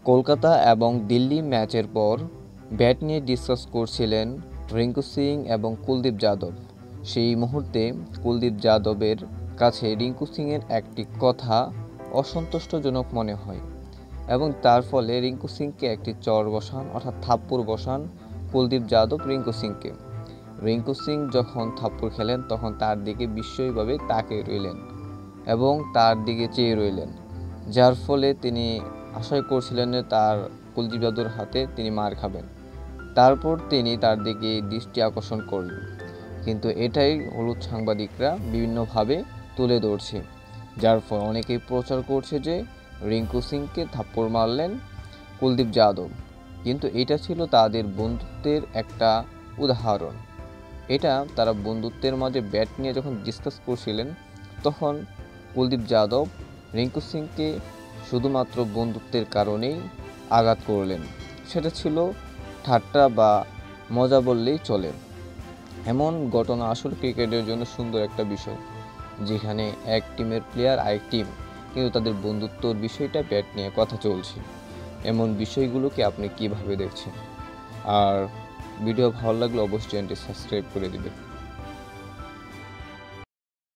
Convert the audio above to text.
কলকাতা এবং দিল্লি ম্যাচের পর ব্যাট নিয়ে ডিসকাস করছিলেন রিঙ্কু সিং এবং কুলদীপ যাদব। সেই মুহূর্তে কুলদীপ যাদবের কাছে রিঙ্কু সিংয়ের একটি কথা অসন্তুষ্টজনক মনে হয় এবং তার ফলে রিঙ্কু সিংকে একটি চর বসান, অর্থাৎ থাপ্পড় বসান কুলদীপ যাদব রিঙ্কু সিংকে। রিঙ্কু সিং যখন থাপ্পড় খেলেন তখন তার দিকে বিস্ময়ভাবে তাকিয়ে রইলেন এবং তার দিকে চেয়ে রইলেন, যার ফলে তিনি আশা করছিলেন যে তার কুলদীপ যাদবের হাতে তিনি মার খাবেন। তারপর তিনি তার দিকে দৃষ্টি আকর্ষণ করলেন, কিন্তু এটাই হলুদ সাংবাদিকরা বিভিন্নভাবে তুলে ধরছে, যার ফলে অনেকেই প্রচার করছে যে রিঙ্কু সিংকে থাপ্পড় মারলেন কুলদীপ যাদব। কিন্তু এটা ছিল তাদের বন্ধুত্বের একটা উদাহরণ। এটা তারা বন্ধুত্বের মাঝে ব্যাট নিয়ে যখন ডিসকাস করছিলেন তখন কুলদীপ যাদব রিঙ্কু সিংকে শুধুমাত্র বন্ধুত্বের কারণেই আঘাত করলেন। সেটা ছিল ঠাট্টা বা মজা বললেই চলে। এমন ঘটনা আসলে ক্রিকেটের জন্য সুন্দর একটা বিষয়, যেখানে এক টিমের প্লেয়ার আরেক টিম কিন্তু তাদের বন্ধুত্বর বিষয়টা ব্যাট নিয়ে কথা চলছে। এমন বিষয়গুলোকে আপনি কিভাবে দেখছেন? আর ভিডিও ভালো লাগলে অবশ্যই চ্যানেলটি সাবস্ক্রাইব করে দিবেন।